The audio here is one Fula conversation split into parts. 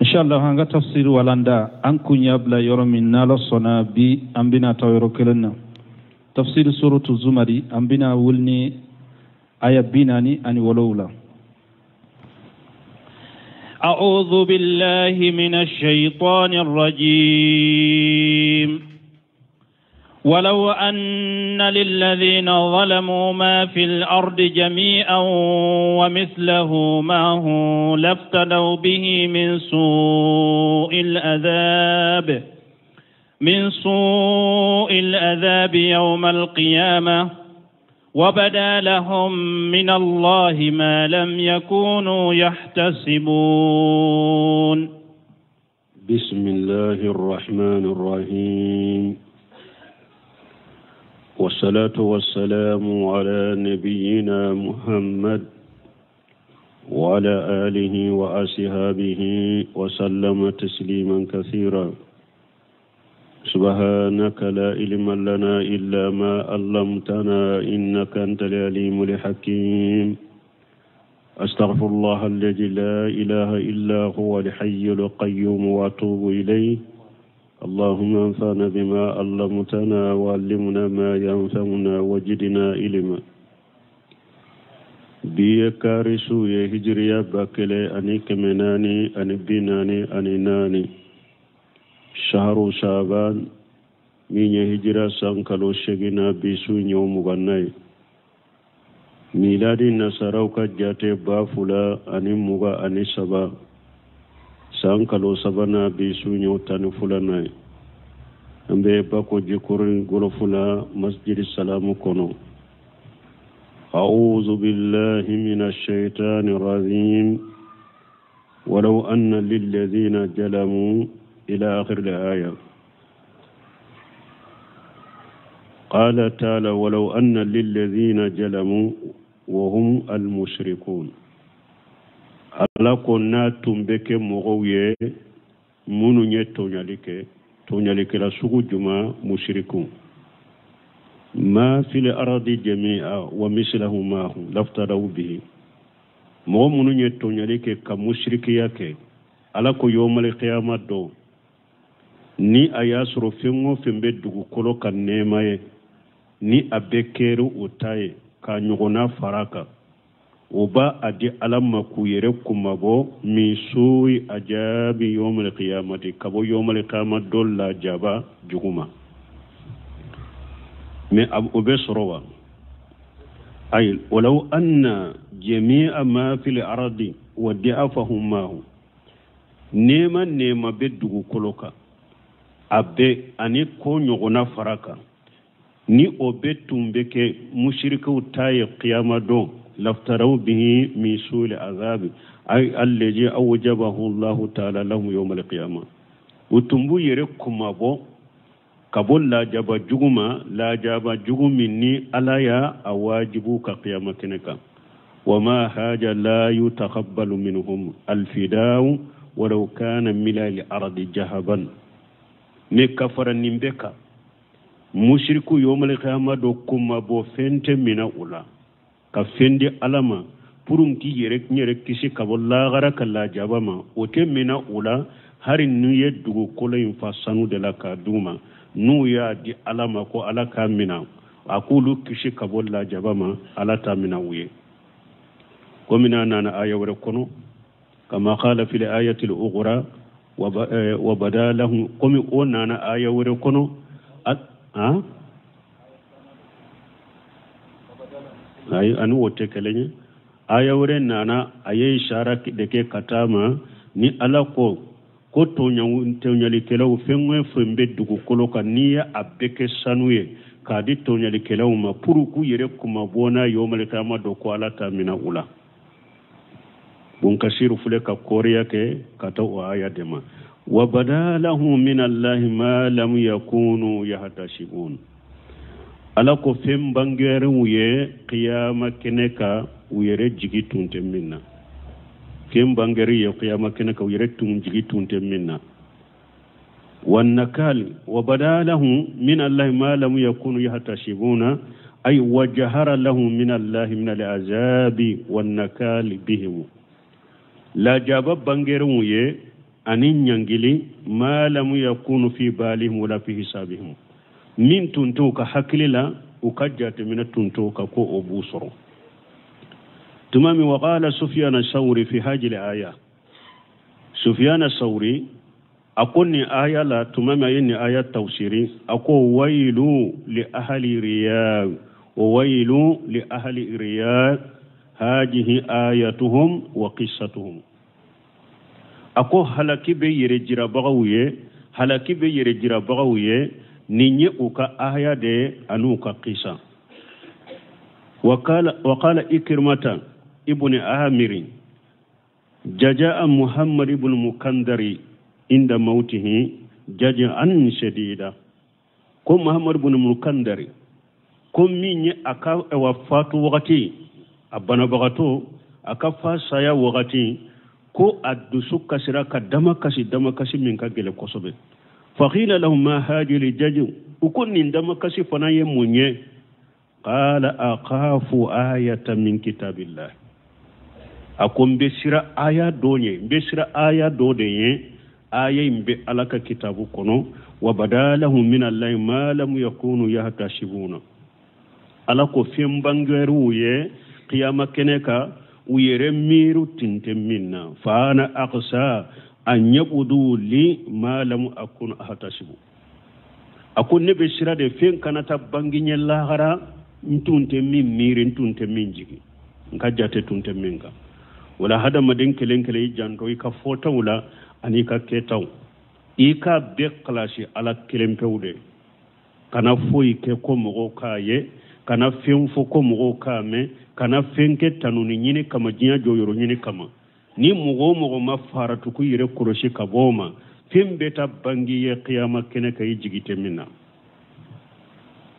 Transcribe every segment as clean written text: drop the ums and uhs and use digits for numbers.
inshallah hanga tafsir walanda an kunya bla yoro min nala sona bi ambina tawro kelenna tafsir suratu zumari ambina wulni aya binani ani walawla. أعوذ بالله من الشيطان الرجيم ولو أن للذين ظلموا ما في الأرض جميعا ومثله معه لافتدوا به من سوء العذاب يوم القيامة وبدا لهم من الله ما لم يكونوا يحتسبون. بسم الله الرحمن الرحيم والصلاة والسلام على نبينا محمد وعلى آله وأصحابه وسلم تسليما كثيرا. سبحانك لا علم لنا إلا ما علمتنا إنك أنت العليم الحكيم. أستغفر الله الذي لا إله إلا هو الحي القيوم وأتوب إليه. اللهم انفعنا بما علمتنا وعلمنا ما ينفعنا وزدنا علما. بيكارسو يهجريا باكلي أني كمناني أني بناني أني ناني شهر شعبان من هجرة سانكالو شغنا بيسو يوم غناي ميلادي نصاروكا جاتي بافولا أني مغا أني سبا سانكالو سبنا بيسو يوم تانفولاناي أمبي باكو جيكورين غلوفولا مسجد السلام كونو. أعوذ بالله من الشيطان الرجيم ولو أن للذين ظلموا إلى آخر الآية. قال تعالى ولو أن للذين ظلموا وهم المشركون. على كنا تنبك مغوية منو تونيالك لا سوق جماعة مشركون. ما في الأرض جميعا ومثله معه لافتدوا به. منو تونيالك كمشركياك على كو يوم القيامة دو ni a y'a sɔrɔ fɛn o fɛn bɛ dugukolo kan nɛɛma ye ni a bɛ kɛra o ta ye k'a ɲɔgɔnna fara kan o b'a a di ala ma k'u yɛrɛ kumabɔ min soyi a jaabi yɔmɔli kiyamati ka bɔ yɔmɔli kiyama dɔ la jaba juguma mɛ o bɛ sɔrɔ wa ayi walaw anna jami'a ma fil ardi wa di'afahum mahu nɛɛma bɛ dugukolo kan abe ani ko ɲɔgɔnna fara kan ni o bɛ tun bɛ kɛ mushrikaw ta ye qiyama don laftaraw bihi min su'il azabi ay allazi awjabahu Allahu ta'ala lahum yawm al-qiyamah o tun b'u yɛrɛ kumabɔ ka bɔ lajaba jugu min ni ala y'a a wajibu ka qiyama kɛnɛ kan wa ma haja la yutaqabbalu minhum al-fida'u walau kana min al-ardi jahaban. ne kafara nimbeka mushriku yawmal qiyamah do kuma bo fente mina ula ka fendi alama purum ki yere kisi ka bolla gara kala jabama o te mina ula hari nu ye dugu koloyin fasanu de la ka duma nu ya di alama ko ala ka mina akulu kisi ka bolla jabama ala ta mina uye ko mina nana aya wara kono kama qala fil ayati al-ukhra وبدا لهم قم أونانا آية وركونو أي أنو وتكلني آية ورنانا آية إشارة دكي كتاما ni ala ko tonyali kelaw fenwe fembe dugu koloka niya abeke sanuye kadi tonyali kelaw ma puruku yere kuma bona yomal kama do ko ala tamina ula bunkashiru fule ka koriya ke kata o aya dema wa badalahu min allahi ma lam yakunu yahtashibun ala ko fem bangere wuye qiyama keneka uyere jigi tunte minna fem bangere ye qiyama keneka uyere tun jigi tunte minna wan nakal wa badalahu min allahi ma lam yakunu yahtashibuna ay wajhara lahu min allahi min al-azabi wan nakal bihim la jaba bangere wuye anin nyangili ma lam yakunu fi balihim wala fi hisabihim min tunto ka hakilila ukajjate min tunto ka ko obusoro tumami wa qala sufyan ash-shawri fi hajil aya sufyan ash-shawri akonni aya la tumami ayni aya tawsiri ako wailu li ahli riyad wa wailu li ahli riyad hajihi ayatuhum wa qissatuhum ako halaki be yere jira bagawuye halaki be yere jira bagawuye ninye uka aya de anuka qissa وقال إكرمة ابن آمر جاء محمد بن مكندر عند موته جاء شديدا كم محمد بن مكندر كم من أكا وفات وقتي أبنا بغتو أكا فاسايا وقتي كو أدسو كسرا دمكسي من كجل كسبه فقيل لهم ما هاجي لجاج وكن دمكسي فناي منيه قال أخاف آية من كتاب الله أكون بسرا آية دوني بسرا آية دوني آية مبي ألك كتاب كنو وبدالهم من الله ما لم يكونوا يهتشبون ألكو فيم بانغروية قيامة كنكا ويرميرو تنتمنا فأنا أقصى أن يبدو لي ما لم أكون أهتشب أكون نبسرا دي فين كانت بانغين الله ntunte min miri ntunte min jigi nka jate tunte min ka wala hada madin kelen kele janto ka fota wala ani ka ketaw I ka be klashi ala kelen pewde kana foyi ke ko mogo kaye kana fen fo ko mogo kame kana fenke tanuni nyini kama jinya joyoro nyini kama ni mogo ma faratu ku yire koroshi ka boma fen beta bangi ye qiyama kene kay jigite minna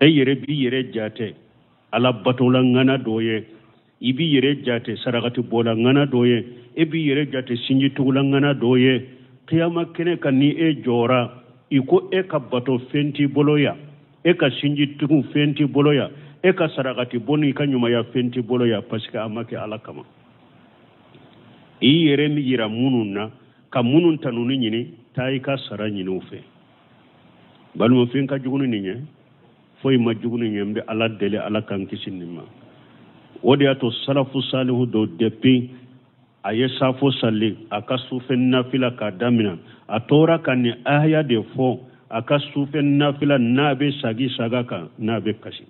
yere bi yere jate ala batola ngana doye ibi yere jate saragati bola ngana doye ebi yere jate sinji tugula ngana doye qiyama kene kanni jora iko ka bato fenti boloya ka sinji tugu fenti boloya ka saragati boni kanyuma ya fenti boloya paska amake ala kama yere mi yira mununna ka munun tanuni nyini tay ka sara nyini ufe balmo finka jugunu ninye foy majugunu nyembe ala dele ala kan kisinima wodi ato salafu salihu do depi aye safo salli aka sufen nafila ka damina atora kan ni aya de fo aka sufen nafila nabe sagi sagaka nabe kashi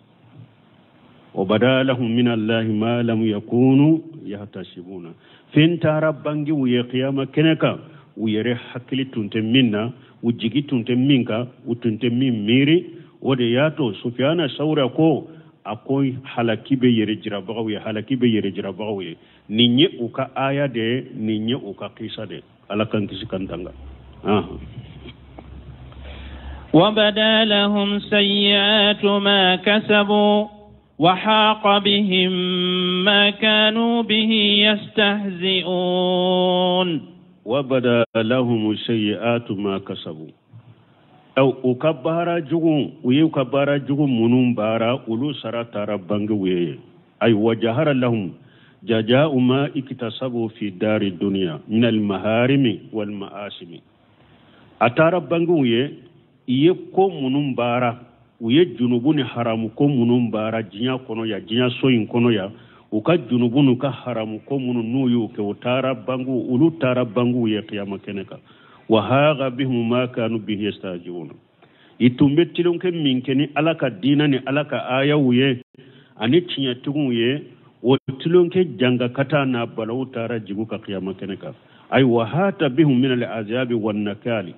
wa badalahum min allahi ma lam yakunu yahtasibuna fin tarabangi wiye qiyama keneka wiyere hakili tunte minna wujigi tunte minka utunte min miri wode yato sufyana saura ko akoy halakibe yere jira bagawi ninye uka aya de ninye uka qisa de ala kan kisikantanga وبدا لهم سيئات ما كسبوا وحاق بهم ما كانوا به يستهزئون وبدا لهم سيئات ما كسبوا أو أكبر جوم ويكبر جوم منون بارا ولو سرى ربانغ ويه أي وجهر لهم جزاء ما اكتسبوا في دار الدنيا من المهارم والمآسم أتارا بانغ ويه يكو منون بارا ويه جنوبون حرام كو منون بارا جنيا كونو يا جنيا سوين كونو يا وكا جنوبون كا حرام كو منون نويو كو تارا بانغ ولو تارا بانغ ويه قيامة كنكا وهاغ بهم ما كانوا به يستهزئون itumbettilon ke minkeni alaka dinani alaka aya wuye ani tinya tuguye wotilon ke janga kata na balaw tara jigu ka qiyama keneka ay wahata bihum min al-azabi wan nakali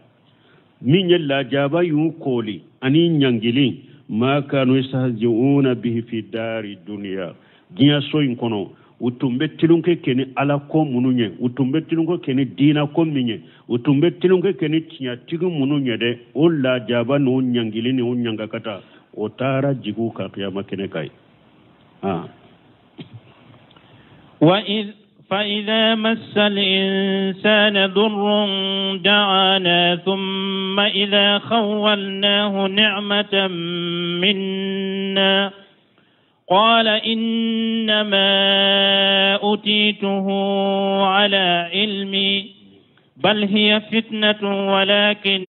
min yalla jaba yukoli ani nyangili ma kanu yastahzi'una bihi fi dari dunya giya soyin kono utumbettilon ke keni ala ko mununye utumbettilon ko keni dina ko minye utumbettilon ke keni tinya tigu mununye de olla jaba no nyangili ni unyanga kata otara jigu ka qiyama kenekai فإذا مس الإنسان ضر دعانا ثم إذا خولناه نعمة منا قال إنما أتيته على علمي بل هي فتنة ولكن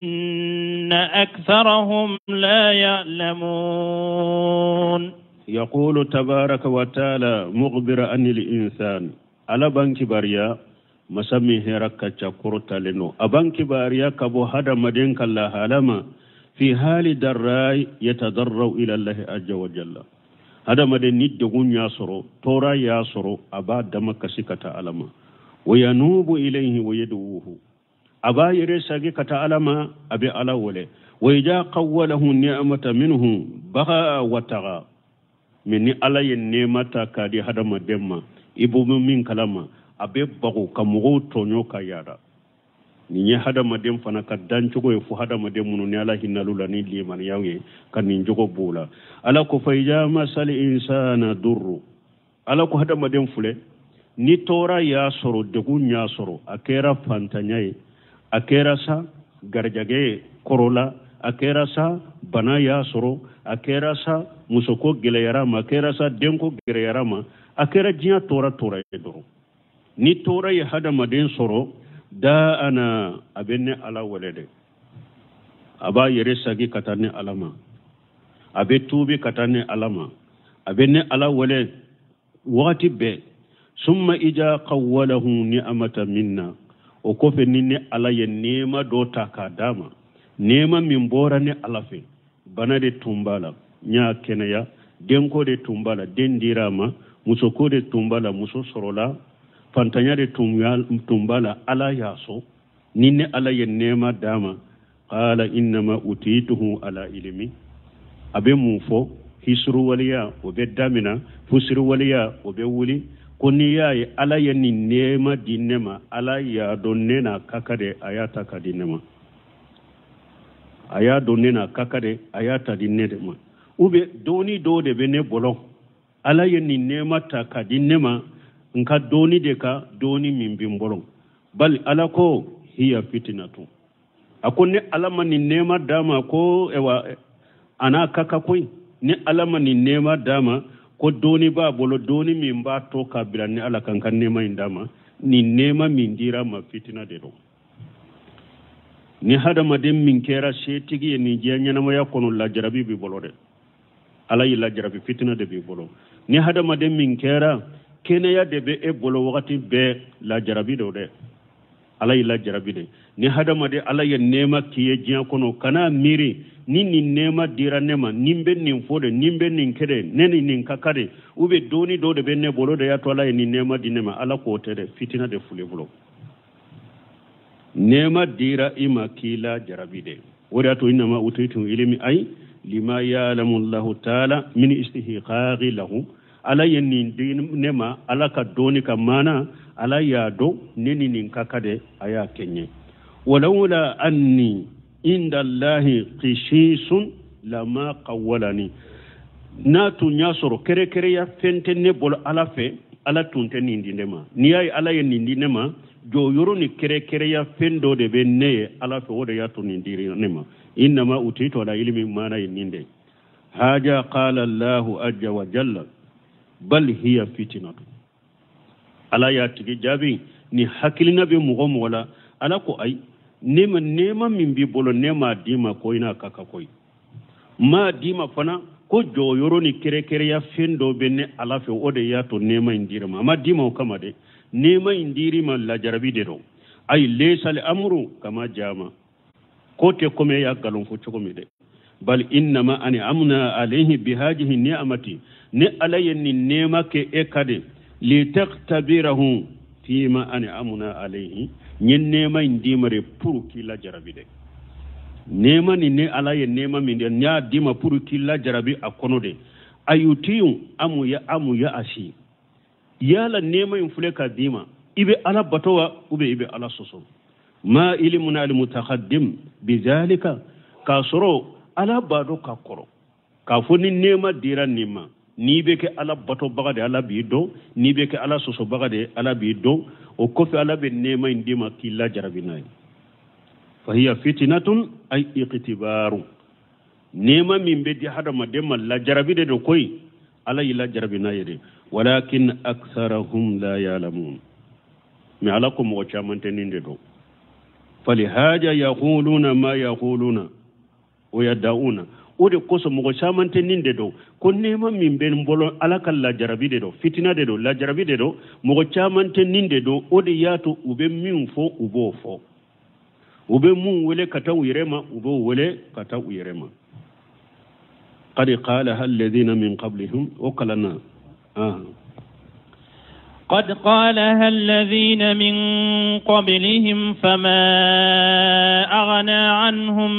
أكثرهم لا يعلمون. يقول تبارك وتعالى مخبر عن الإنسان على بنك باريا مسمي هركة كورتا لنو أبنك باريا كبو هذا مدينك الله لما في حال دراي يتضرع إلى الله عز وجل هذا مدين ندقون ياسرو تورا ياسرو أبا دمك سكة علما وينوب إليه ويدوه أبا يرساقي كتعلما أبي على وله وإذا قوله النعمة منه بغى وتغى من على النعمة كادي هذا مدما إبو من كلامه abe bago kamugo tonyo kayara ni hada madem fana kaddan chogo fu hada madem munu ni ala hinalula ni liman yawe kan ni jogo bula ala ko fayja masal insana durru ala ko hada madem fule ni tora ya soro de gunya soro akera fantanyai akera sa garjage korola akera sa bana ya soro akera sa musoko geleyara ma akera sa denko geleyara ma akera jiya tora edoro ni tora ya hada madin soro da ana abenne ala walede aba yere sagi katane alama abe tubi katane alama abenne ala wale wati be summa ija qawwalahu ni'amata minna o ko fe ninne ala ye nema do taka dama nema min bora ne alafe bana de tumbala nya kenaya denko de tumbala dendirama musoko de tumbala muso sorola fantanya de tumbala ala yaso ninne ala ye nema dama qala innama utituhu ala ilmi abe mufo hisru waliya o be damina fusru waliya o be wuli koni yayi ala ye ni nema dinema ala ya donnena kakade ayata kadinema aya donnena kakade ayata dinema ube doni do de bene bolon ala ye ni nema ta kadinema nka doni de ka doni min bimbolon bal ala ko hiya fitnatu akonne alama ni nema dama ko ewa ana kaka koy ni alama ni nema dama ko doni ba bolo doni min ba to kabila ni ala kan nema indama ni nema min dira ma fitna de do ni hada madem min kera setigi ni jenya na ya kono la jarabi bi bolo de ala yi la jarabi fitna de bi bolo ni hada madem min kera kenya de be e bolo wakati be la jarabi do de ala yi la jarabi de ni hada made ala ya nema kiye jiya kono kana miri ni nema dira nema nimbe nin fode nimbe nin kede neni nin kakade ube doni do de benne bolo de ya to ala ni nema dinema ala ko tere fitina de fule bolo nema dira ima kila jarabide wada to inma utaitu ilmi ay lima ya'lamu Allah ta'ala min istihqaqi lahu ala yenni nema ala ka doni ka mana ala ya do neni nin kakade aya kenye walawla anni inda Allahi qishisun lama qawwalani natu nyasoro kere kere ya fentene bol ala fe ala tunte nindi nema niyai ala yenni nindi nema jo yoro ni kere kere ya fendo de be neye ala fe wodo ya to nindi nema inma utitu ala ilmi mana yinde haja qala Allah azza wa jalla bal hiya fitnatu ala ya tigi jabi ni hakilina be mugom wala ala ko ay nema min bi bolo nema dima ko ina kaka koy ma dima fana ko joyoro ni kere kere ya fendo benne ala fe ode ya to nema indira ma dima o kama de nema indiri ma la jarabi de do ay lesal amru kama jama ko te kome ya galon fo chokomi de bal innama ani amna alayhi bihadihi ni'amati ne alayni nema ke ekade li taqtabirahu fima ani amna alayhi nyen nema indimare pour kila jarabi de nema ni ne alaye nema min de nya dima pour kila jarabi akono de ayutiyu amu ya ashi yala nema infule ka dima ibe ala batowa ube ibe ala soso ma ilmuna al mutaqaddim bizalika kasoro ala bado ka koro ka foni nema dira nima ni be ke ala bato bagade ala bi do ni be ke ala soso bagade ala bi do o kofi ala be nema indima kila jarabinay fa hiya fitnatun ay iqtibaru nema min be di hada madema la jarabide do koy ala ila jarabinay de walakin aktharuhum la ya'lamun mi ala ko mo chamante ninde do falihaja yaquluna ma yaquluna wa yad'una ode koso mo chamante ninde do ko nema min ben mbolo alakal la jarabi de do fitina de do la jarabi de do mo chamante ninde do ode yato ube min fo ubo fo ube mun wele kata wirema ubo wele kata wirema qad qalaha alladhina min qablihim uqalana قد قالها الذين من قبلهم فما أغنى عنهم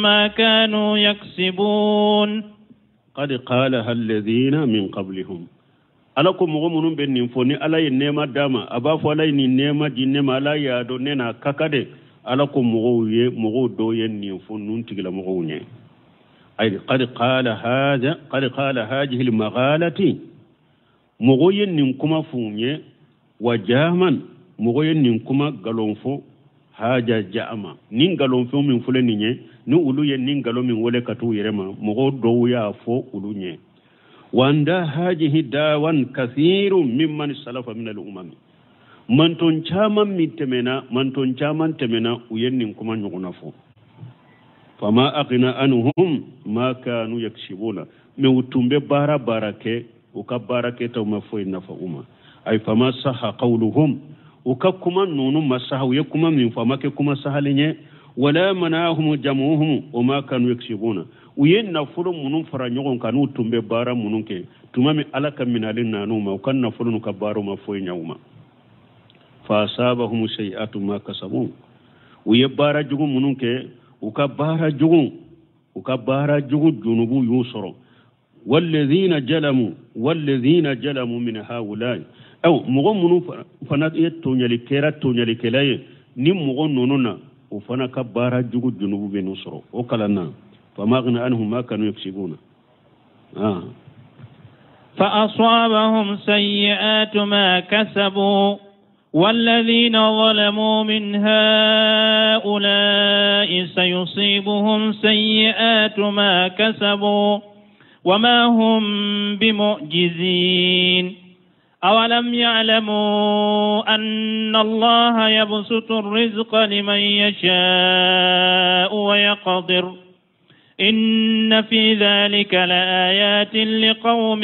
ما كانوا يكسبون قد قالها الذين من قبلهم ألكم مغمون بنين فوني ألا ينما داما أبا فلا ينما جنما لا يادوننا ككده ألكم مغو دو ينين فونون تغلا مغوني أي قد قال هذه المغالة mogoyen nin kuma funye wa jaman mogoyen nin kuma galonfo haja jama nin galonfo min fule ninye ni uluye nin galo min wole katu yerema mogo do ya fo ulunye wanda hajihi dawan kathirun mimman salafa min al-umam manton chaman temena uyen nin kuma nyuguna fo fama aqina anhum ma kanu yakshibuna me utumbe bara barake وكبارك توما فوي نفعوما أي فما صح قولهم وككما نونو مسح ويكما من فماك كما سهلين ولا مناهم جمعهم وما كانوا يكسبون وين نفلو منون فرانيون كانوا تمبي بارا منون كي تمامي ألاك من علينا نوما وكان نفلو نكبارو ما فوي نيوما فأصابهم سيئات ما كسبون ويبارا جغو منون كي وكبارا جغو جنوبو يوسرو والذين جلموا من هؤلاء أو مغمون فنات يتوني لكلاي نم مغنوننا وفنا كبارا جغو جنوب بنصر وقالنا فما أغنى عنهم ما كانوا يكسبون فأصابهم سيئات ما كسبوا والذين ظلموا من هؤلاء سيصيبهم سيئات ما كسبوا وما هم بمعجزين أولم يعلموا أن الله يبسط الرزق لمن يشاء ويقدر إن في ذلك لآيات لقوم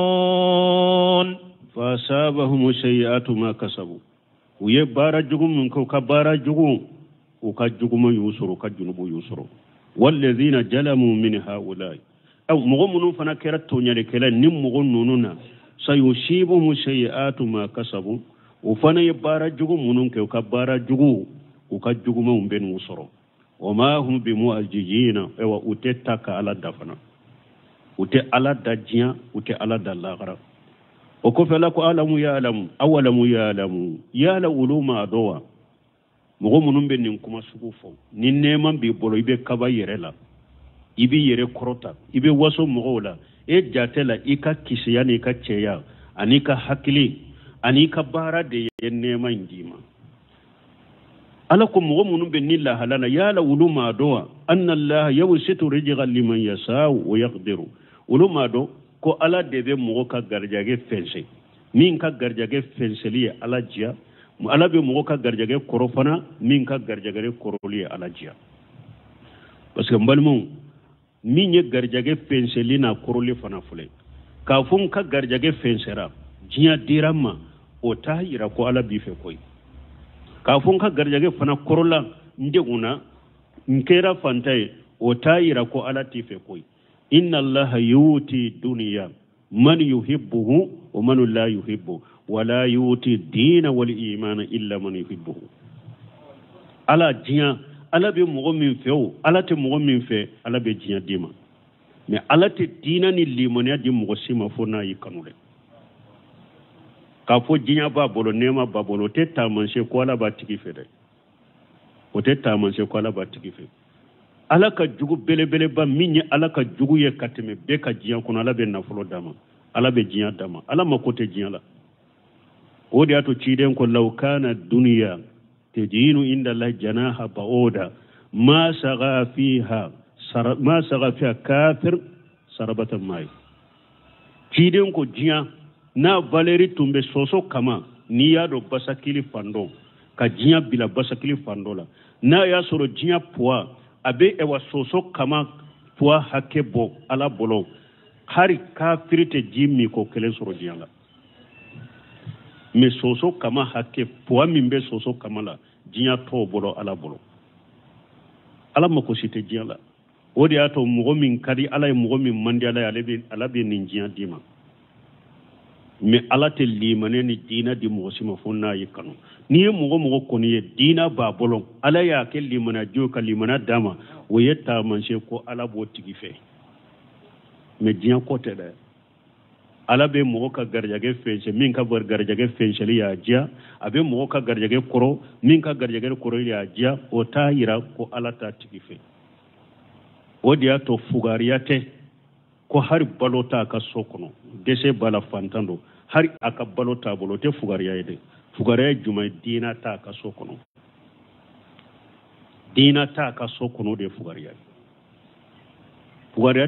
يؤمنون فأصابهم سيئات ما كسبوا ويبارا جغم منكو كبارا جغم وكجغم يوسر وكجنب يوسر والذين جلموا من هؤلاء أو مغمون فنكرت تونيالكلا نم مغنوننا سيصيبهم سيئات ما كسبوا وفنا يبارا جغم منك وكبارا جغو وكجغم بين وسر وما هم بمؤججين أو أتتك على الدفن أتى على الدجيا أتى على الدلاغرة وكفلك أعلم يعلم أولم يعلم يعلم ما دوا mogo munun be nin kuma sugu fo ni neman bi bolo ibe kaba yere la ibe yere korota ibe waso mogo la e jatela ika kisiya ni ka ceya ani ka hakili ani ka bara de neman jima ala ko mogo munun be ni la halana ya la uluma do anna allah yawsitu rijqan liman yasha wa yaqdiru uluma do ko ala de be mogo ka garjage fense min ka garjage fenseli ala jia ala be mogo ka garjage korofana min ka garjage koroli ala jia parce que mbalmu min ye garjage fenseli na koroli fana fule ka fun ka garjage fensera jia dirama o tahira ko ala bi fe koy ka fun ka garjage fana korola ndeguna nkera fantai o tahira ko ala ti fe koy inna allaha yuti dunya man yuhibbuhu wa man la yuhibbu ولا يؤتي الدين والإيمان إلا من يحبه على جيا على بمغمين فيه على تمغمين فيه على بجيا ديما mais على الدين اللي من يدي مغسيما فونا يكنوله كافو جيا بابولو نيما بابولو تتا منشي كوالا باتيكي فيه وتتا منشي كوالا باتيكي فيه على كجوجو بele bele ba minye على كجوجو يكاتمي بيكا جيا كنا على بنافلو داما على بجيا داما على مكوتي جيا لا ودي أتو تشيدين كل لو كان الدنيا تدين عند الله جناح بعودا ما سغى فيها كافر سربة ماي تشيدين كو جيا na valeri tumbe soso kama ni yado basakili fando ka jinya bila basakili fandola na ya soro jinya poa abe ewa soso kama poa hake bo ala bolo hari kafirite jimi ko kelen soro jinya la me soso kama hake poa mimbe soso kama la jinya to bolo ala ala mako site jinya la wodi ato mugo min kadi ala mugo min mandi ala be nin jinya dima me ala te limane ni dina di mugo sima fonna yikano ni mugo koni ye dina ba bolon ala ya ke limana jo ka limana dama wo yetta manche ko ala bo tigi fe me jinya ko te da ala be mugo ka garjage fenche min ka bar garjage fenche ya jia abe mugo ka garjage koro min ka garjage koro ya jia o ta yira ko ala ta tigi fe wodi ato fugariyate ko har balota ka sokono dese bala fantando har aka balota bolote fugariya yede fugariya juma dina ta ka sokono de fugariya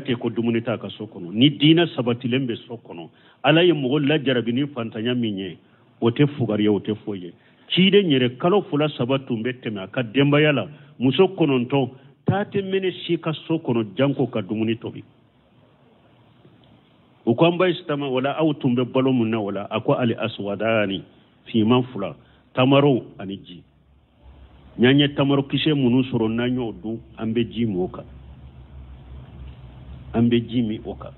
te ko dumuni ta ka sokono ni dina sabatilembe sokono ala ye mo la jarabini fantanya minye wote fugariya wote foye cide nyere kalo fula sabatu mbeteme aka demba yala musokono nto tate mene shika sokono janko ka dumuni tobi ukwamba istama wala au tumbe balo munna wala akwa ali aswadani fi manfula tamaro aniji nyanye tamaro kishe munu soro nanyo du ambe jimi oka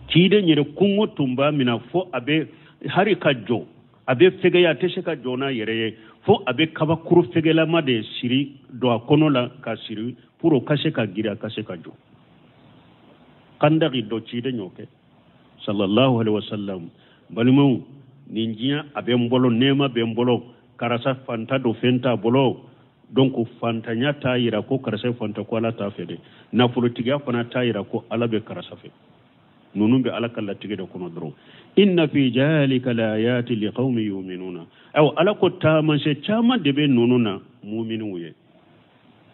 kide nyere kungo tumba mina fo abe hari kajo abe fege ya teshe ka jona yereye fo abe kaba kuru fege la made shiri do akono la ka shiri puro kashe ka gira kashe ka jo kandagi do chide nyoke sallallahu alaihi wasallam balimu ninjia abe mbolo nema be mbolo karasa fanta do fenta bolo donc fanta nyata yira ko karasa fanta ko ala ta fede na politiga fana ta yira ko ala be karasa fe nunumbe ala kala tige do kono dro inna fi jalika la ayati liqaumin yu'minuna aw ala ko taman se chama de be nununa mu'minu ye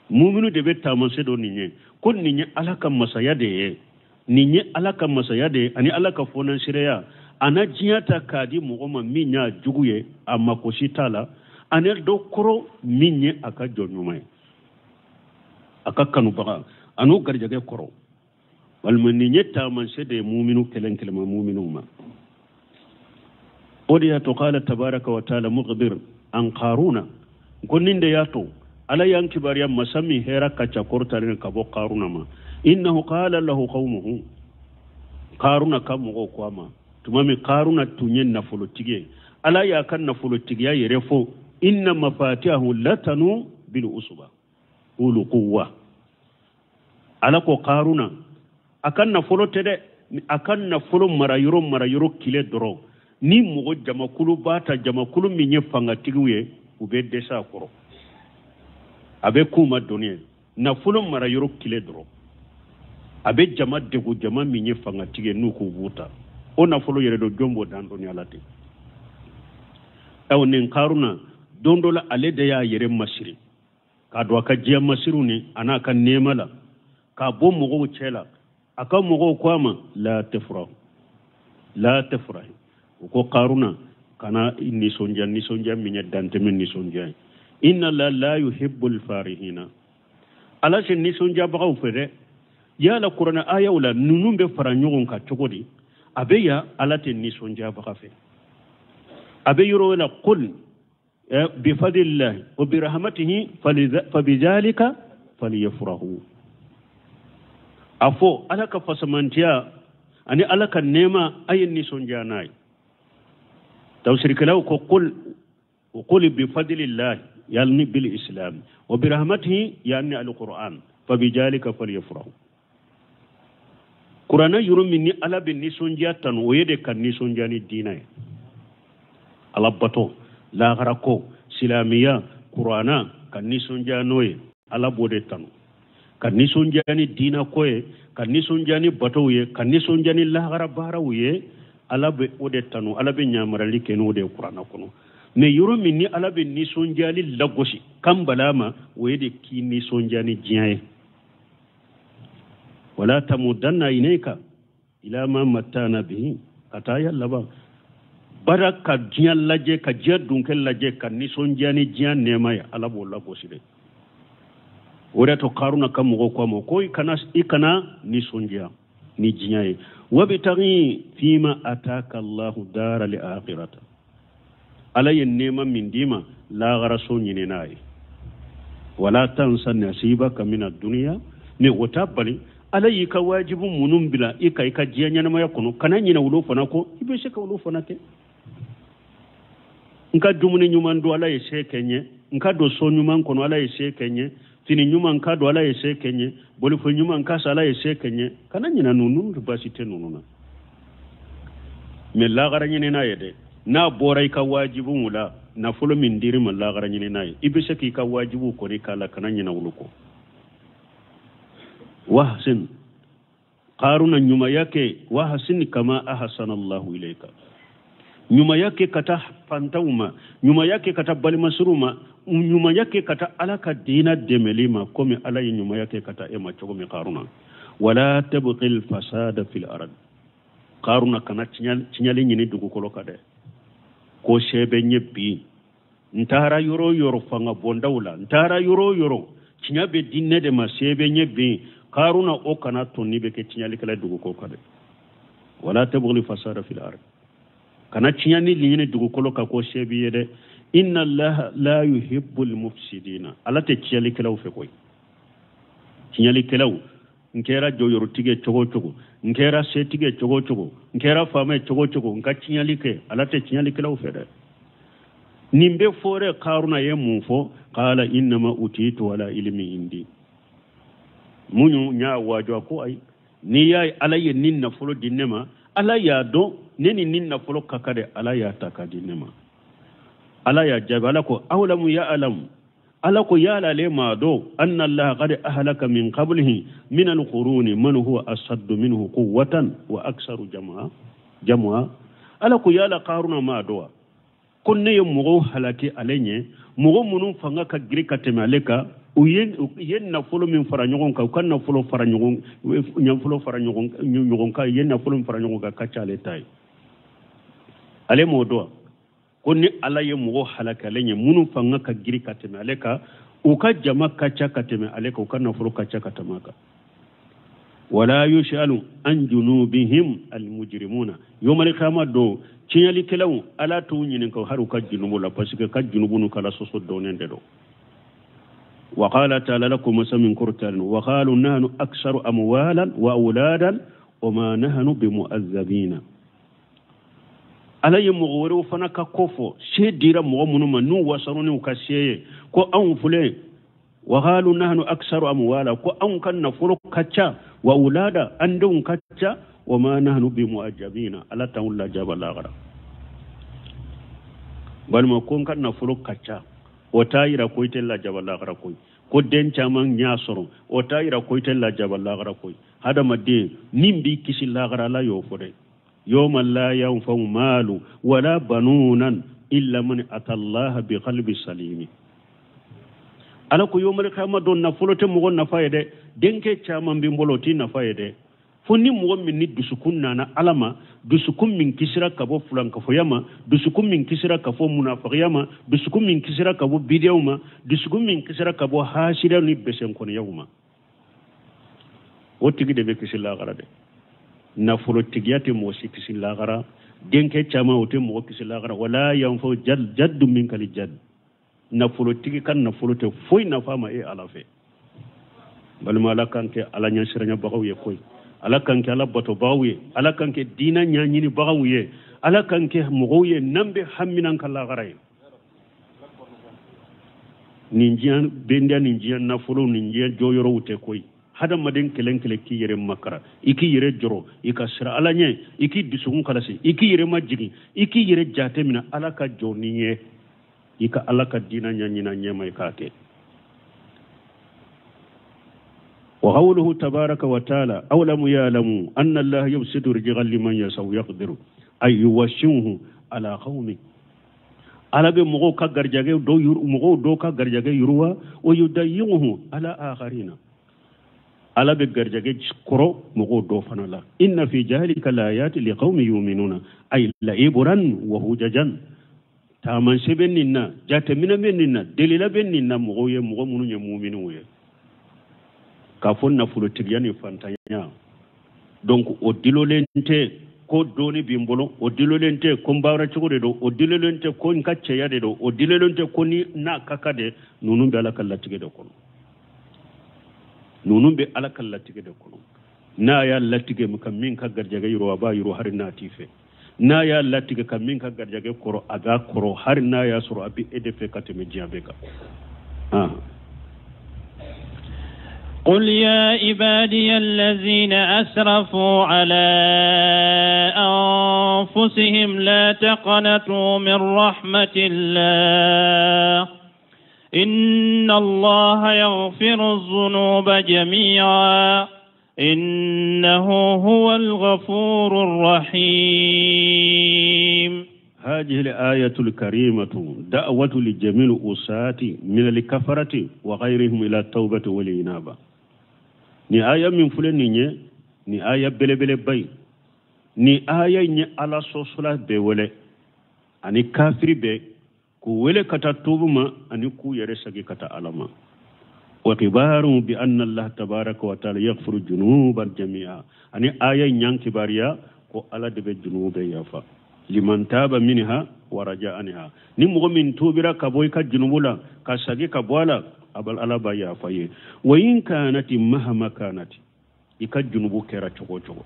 mu'minu de be taman se do ninye kon ninye ala kam masaya de ninye ala kam masaya de ani ala ka fonan shireya ana jiyata kadi mugoma minya juguye amma ko shitala anel do koro minye aka jonnumay aka kanu baga anu garjage koro walmani nyetta man sede mu'minu kelen kelma mu'minu ma odiya to qala tabaraka wa taala mughbir an qaruna goninde yato ala yanki bariya masami hera kacha kortare ka bo qaruna ma innahu qala lahu qaumuhu qaruna kam go kwama tumami qaruna tunyen na folotige ala ya kan na folotige ya yerefo inna mafatihahu latanu bil usba ulu quwwa ala ko qaruna akan na folo tede akan na folo marayuro kile doro ni mugo jamakulu bata jamakulu minye fanga tiguye ube desa koro abe kuma doniye na folo marayuro kile doro abe jama degu jama minye fanga tige nuku buta o na folo yere do jombo dan doni alate aw nen karuna dondola ale de ya yere masiri ka do ka jiya masiru ni ana kan nemala ka bo mugo chela aka mugo kwama la tafra ko qaruna kana ni sonja minya dante min ni sonja inna la yuhibbul farihina ala sin ni sonja bagaw fere ya la qur'ana aya wala nunumbe faranyogon ka chogodi abeya ala tin ni sonja bagafe abe yoro la qul bi fadlillah wa bi rahmatihi fabidhalika falyafrahu afo alaka fasamantiya ani alaka nema ayin ni sonja nay tawsirikalaw ko qul bi fadlillah yalni bil islam wa bi rahmatihi yani al qur'an fabidhalika falyafrahu qur'ana yuro minni ala bin ni sonja tan o yede kan ni sonja ni dinay ala bato la garako silamiya qur'ana kan ni sonja noye ala bode tan kan ni sonjani dina koye kan ni sonjani batoye kan ni sonjani lahara barawye ala be ode tanu ala be nyamarali keno de qur'ana kono me yoro minni ala be ni sonjani lagoshi kambalama wede ki ni sonjani jiyaye wala tamudanna ilayka ila ma mattana bihi kata yalla ba baraka diyan laje ka diya dunkel laje ka nisonjani diyan nema ya ala bo la gosire wora to qaruna kam go ko mo ko ikana nisonjiya ni diyan wabtaghi fima ataka Allah dara li akhirata alay nema min dima la garaso nyine nayi wala tansa nasibaka min ad-dunya ne wata bali alay ka wajibun munum bila ika jiya nyana ma yakono kana nyina wulo fana ko ibe sheka wulo fana te nka dumuni nyuman do alay shekenye nka do so nyuman kono alay shekenye tini nyuman ka do alay shekenye boli fo nyuman ka sala shekenye kana nyina nunu basite nununa me la gara nyine na yede na boray ka wajibun wula na fulo min diri man la gara nyine na ibe sheki ka wajibu ko ni kala kana nyina wuluko wahsin qaruna nyuma yake wahsin kama ahsana Allah ilayka nyuma yake kata fantawma nyuma yake kata bali masruma nyuma yake kata alaka dina demelima komi alay nyuma yake kata ema chogomi qaruna wala tabqil fasada fil ard qaruna kana cinyali nyini dugu koloka de ko shebe nyebbi ntara yoro fanga bondawla ntara yoro cinyabe dinne de ma shebe nyebbi qaruna o kana tonni be ke cinyali kala dugu koloka de wala tabqil fasada fil ard kana cinyani linyini dugu koloka ko shebe yede inna Allah la yuhibbul mufsidina alate cinyali kala fe koy cinyali kala nkera joyoro tige chogo nkera setige chogo nkera fama chogo nka chinyalike alate chinyalike la ufede nimbe fore qaruna ye mufo qala inma utitu wala ilmi indi munyu nya wajo ko ay ni yaay alaye ninna folo dinema ala ya do neni ninna folo kakade ala ya takadinema ala ya jabala ko awlamu ya alam ala ko yala le mado anna Allah qad ahlaka min qablihi min al-qurun man huwa asad minhu quwwatan wa aktharu jam'a ala ko yala qaruna mado kunne yumugo halaki alenye mugo munun fanga ka grika temaleka yen na folo min faranyogon ka kan na folo faranyogon nyam folo faranyogon ka yen na folo faranyogon ka kachale tay ale modo konni ala ye mugo halaka lenye munu fanga ka giri kateme aleka uka jama kacha kateme aleka uka nafuru kacha katamaka wala yushalu an junubihim almujrimuna yawmal qiyamah do cinyali kelaw ala to nyinin ko haru ka junubu la parce que ka junubu nu kala soso do nende do wa qala ta'ala lakum masamin kurtan wa qalu nahnu aktsaru amwalan wa auladan wa ma nahnu bimu'azzabina alaye mugore fana ka kofo she dira mo munuma nu wasaruni ka sheye ko an fule wa qalu nahnu aktsaru amwala ko an kan nafuru kacha wa ulada andun kacha wa ma nahnu bimu'ajabina ala ta'ala jabala gara bal mo kon kan nafuru kacha o tayira ko itella jabala gara ko den chaman nyasoro o tayira ko itella jabala gara hada madde nimbi kisi la gara la yo fode يوم لا ينفع مال ولا بنون إلا من أتى الله بقلب سليم ala ko yomale kama don na folote mo gon na fayde denke chama mbimboloti na fayde fonni mo min ni dusukun na alama dusukun min kisira kabo fulan ka foyama dusukun min kisira ka fo munafiqiyama dusukun min kisira kabo bidewma dusukun min kisira kabo hasira ni besen kon yawma wotigi de be kisila garade na folotigiyate mo sikisi lagara denke chama ote mo kisi lagara wala yanfo jaddu min kali jadd na folotigi kan na folote foy na fama e alafe balma ala kanke ala nya siranya bagaw ye koy ala kanke ala bato bawye ala kanke dina nya nyini bagaw ye ala kanke mo ye nambe hamminan kala garay ninjian benda ninjian na folo ninjian joyoro ute koy hada maden kelen ki yere makara iki yere joro ika sira alanye iki disugun kalasi iki yere majigi iki yere jatemina alaka joniye ika alaka dina nyanyina nyema ikake wa qawluhu tabaraka wa taala awlam ya'lamu anna allaha yabsutu rizqa liman yasha'u yaqdiru ay yuwashihu ala qaumi alabe mugo ka garjage do ka garjage yurwa o yudayyuhu ala akharina ala be garjage koro mogo do fanala inna fi jahlika layati liqaumin yu'minuna ay la ibran wa hujajan taman sebenninna jate mina benninna delila benninna mogo ye mogo munu ye mu'minu ye ka fonna fulo tigiyani fantanya donc o dilolente ko doni bimbolo o dilolente ko mbawra cogode do o dilolente ko ngacce yade do o dilolente ko ni na kakade nunum be ala kala tigede ko nunum be ala kala tigede ko na ya latige mu kam min ka garjaga yiro ba yiro har na tife na ya latige kam min ka garjaga koro aga koro har na ya suru abi edefe kateme jiabeka قل يا عبادي الذين أسرفوا على أنفسهم لا تقنطوا من رحمة الله إن الله يغفر الذنوب جميعا إنه هو الغفور الرحيم. هذه الآية الكريمة دعوة لجميع الأساة من الكفرة وغيرهم إلى التوبة والإنابة. ni aya min fulani ni aya belebele bay ni aya ni ala sosula be wele ani kafiri be ku wele kata tubuma ani ku yere sagi kata alama wa kibaru bi anna allah tabaaraka wa ta'ala yaghfiru junuban jami'a ani aya nyang kibariya ko ala de be junube yafa liman taba minha wa raja anha ni mo min tubira ka boy ka junubula ka sagi ka bola abal ala ba ya faye wa in kanati mahama kanati ikajjunubu kera chogo chogo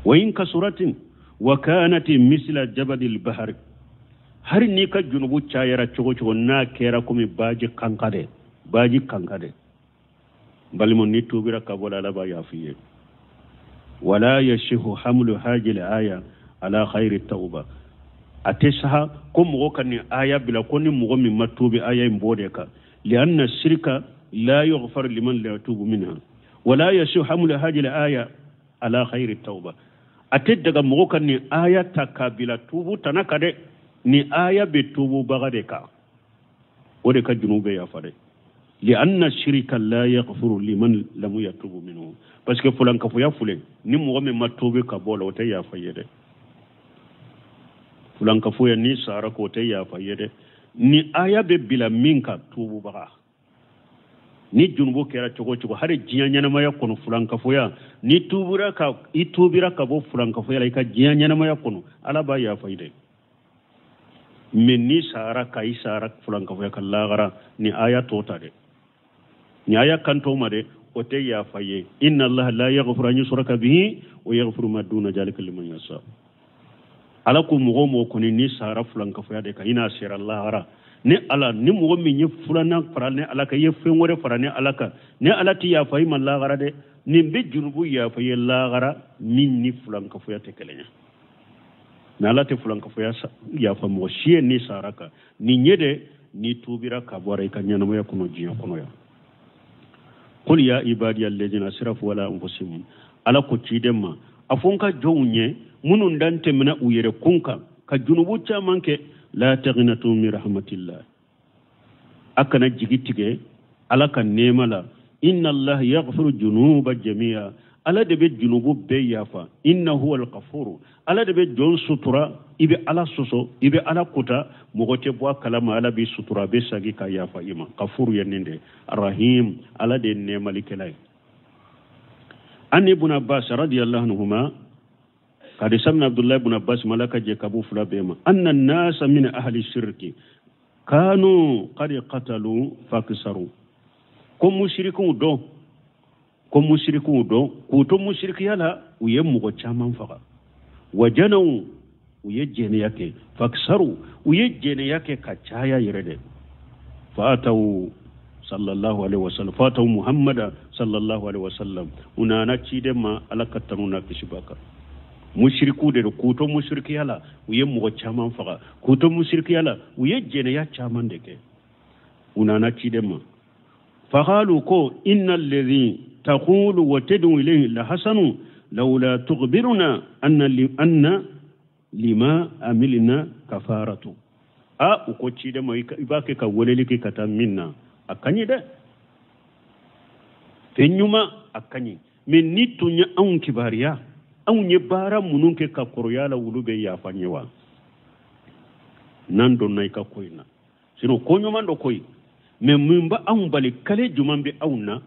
wa in kasuratin wa kanati misla jabadil bahr har ni ka junubu chayara chogo chogo na kera komi baji kankade balimo ni tubira ka bola ala ba ya faye wala yashihu hamlu hajil aya ala khairi tauba atesha ko mo kan aya bila ko ni mo mi matubi aya mbode ka لأن الشرك لا يغفر لمن لا يتوب منها ولا يشو حمل هذه الآية على خير التوبة أتدق موقع ني آية تكابل توبو تنكد ني آية بتوبو بغدك ودك جنوب يا فري لأن الشرك لا يغفر لمن لم يتوب منه بس كفلان كفويا فلان ني موقع ما توبي كبولا وتيا فيده فلان كفويا ني سارك وتيا فيده ni aya be bila minka tubu baga ni junubu kera chogo chogo hare jianya ma yakono fulanka foya ni tubura ka itubira ka bo fulanka foya la ka jianya ma yakono ala ba ya faide men ni sara ka isara fulanka foya kala gara ni aya tota de ni aya kanto ma de o te ya faye inna allah la yaghfiru an yushraka bihi wa yaghfiru ma duna zalika liman yasha ala ko mogo mo ko ni sara fulanka foya de ka ina sira allah ara ne ala ni mogo min ye fulana fara ne ala ka ye fen wore fara ne ala ka ne ala ti ya fayi man la gara de ni be junubu ya fayi la gara min ni fulanka foya te kelenya na ala te fulanka foya ya fa mo shie ni sara ka ni nyede ni tubira ka bore ka nyana mo ya kuno jiya kuno ya qul ya ibadi alladhina asrafu ala anfusihim ala ko cidemma afonka jownye munun dante mina uyere kunka ka junubu chamanke la taghnatu min rahmatillah akana jigitige ala kan nemala inna allah yaghfiru junuba jami'a ala de be junubu be yafa inna huwa al-ghafur ala de be jon sutura ibe ala soso ibe ala kuta mogote bo kalama ala bi sutura be sagi ka yafa ima ghafur yaninde arrahim ala de nemali kelay an ibn abbas radiyallahu anhuma قد سمع عبد الله بن عباس ملك جكابو فلا بما أن الناس من أهل الشرك كانوا قد قتلوا فكسروا كم مشركون دو كوتو مشرك يلا ويمغو تشامان فقا وجنوا ويجنياك فكسروا ويجنياك كچايا يرد فاتوا صلى الله عليه وسلم فاتوا محمد صلى الله عليه وسلم ونانا تشيدما على كتنونا كشباكا mushriku de kuto mushriki yala uye mo chaman faga kuto mushriki yala uye jene ya chaman deke unana chidema faqalu ko innal ladhi taqulu wa tad'u ilayhi la hasanu laula tukhbiruna anna lima amilna kafaratu a uko chidema ibake ka woleliki kata minna akanyide fenyuma akani men ni tunya an kibariya an ye bara munun ke ka koroya la wulube ya fanyewa nan don nay ka koyna sino ko nyoma ndo koy men mumba an bali kale jumambe awna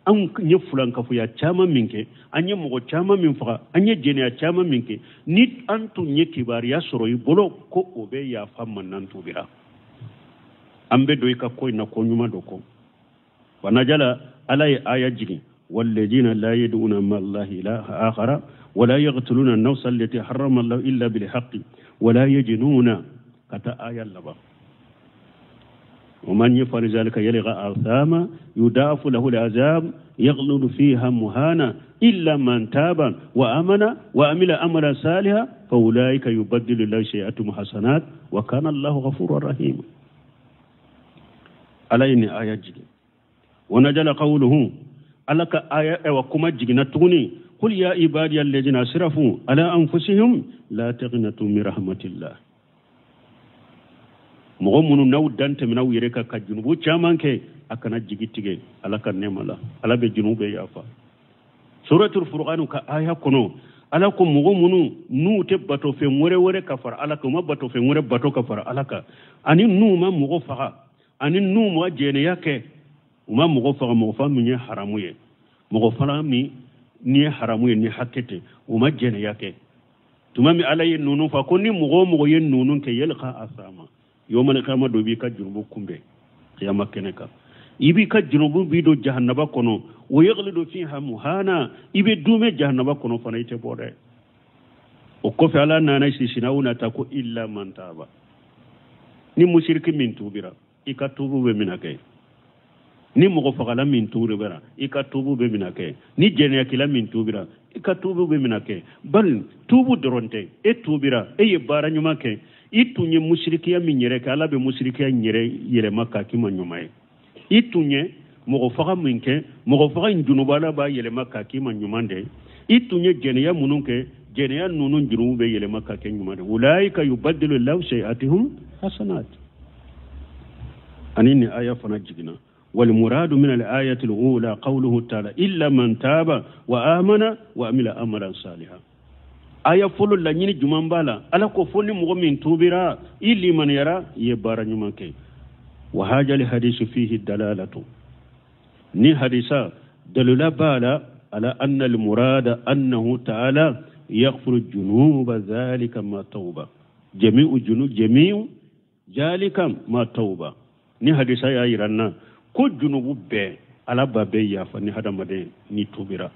an nye fulan kafu ya chama minke anye mogo chama min faga anye jene ya chama minke ni an tunye kibariya soro yi bolo ko obe ya famman nan tubira ambe do ka koyna ko nyoma do ko ونجل على آية جري والذين لا يدعون مع الله إله آخر ولا يقتلون النفس التي حرم الله إلا بالحق ولا يجنون كتا آية اللبا ومن يفعل ذلك يلغى آثاما يضاعف له العذاب يغلل فيها مهانا إلا من تاب وآمن وعمل أملا صالحا فأولئك يبدل الله سيئاتهم حسنات وكان الله غفورا رحيما على إن آية جري ونجل قوله ألك آية وكما جنتوني قل يا عبادي الذين أسرفوا على أنفسهم لا تقنطوا من رحمة الله مغمون نو دانت منو يريكا كجنوب جامانك أكنا جيجيتيجي ألك النملا ألا بجنوب يافا سورة الفرقان كآية كنو ألكم مغمون نو تبتو في موري وري كفر ألك ما بتو في موري بتو كفر ألك أني نو ما مغفرا أني نو ما جينياك uma mogo faga mogo fa min ye haramu ye mogo fana mi ni ye haramu ye ni hakete uma jene yake tuma mi ala ye nunu fa ko ni mogo ye nunu ke yelqa asama yawmal qiyamah do bi ka junubu kumbe qiyamah keneka ibi ka junubu bi do jahannaba kono o yaghlidu fiha muhana ibe dume jahannaba kono fana ite bode o ko fe ala nana sisinauna ta ko illa man taba ni mushriki min tubira ikatubu be minake ni mogo fagala min tuure bara ika tubu be minake ni jene kila min tubira ika tubu be minake bal tubu doronte e tubira e ye bara nyuma ke itunye mushrikiya min yere kala be mushrikiya nyere yele makka ki manyumae itunye mogo faga minke mogo faga njunubala ba yele makka ki manyumande itunye jene ya mununke jene ya nunun junubu be yele makka ke nyumande ulaika yubaddilu lahu shay'atihum hasanat anini aya fana jigina والمراد من الآية الأولى قوله تعالى إلا من تاب وآمن وعمل أمرا صالحا آية فلو لنين جمان بالا ألا كفوني مغمين توبرا إلي من يرى يبارا نمانك وهذا الحديث فيه الدلالة ني حديثا دلولا بالا على أن المراد أنه تعالى يغفر الجنوب ذلك ما توبة جميع الجنوب جميع ذلك ما توبة ني حديثا يا إيرانا ko junubu be ala babe ya fa ni hadamade ni tubira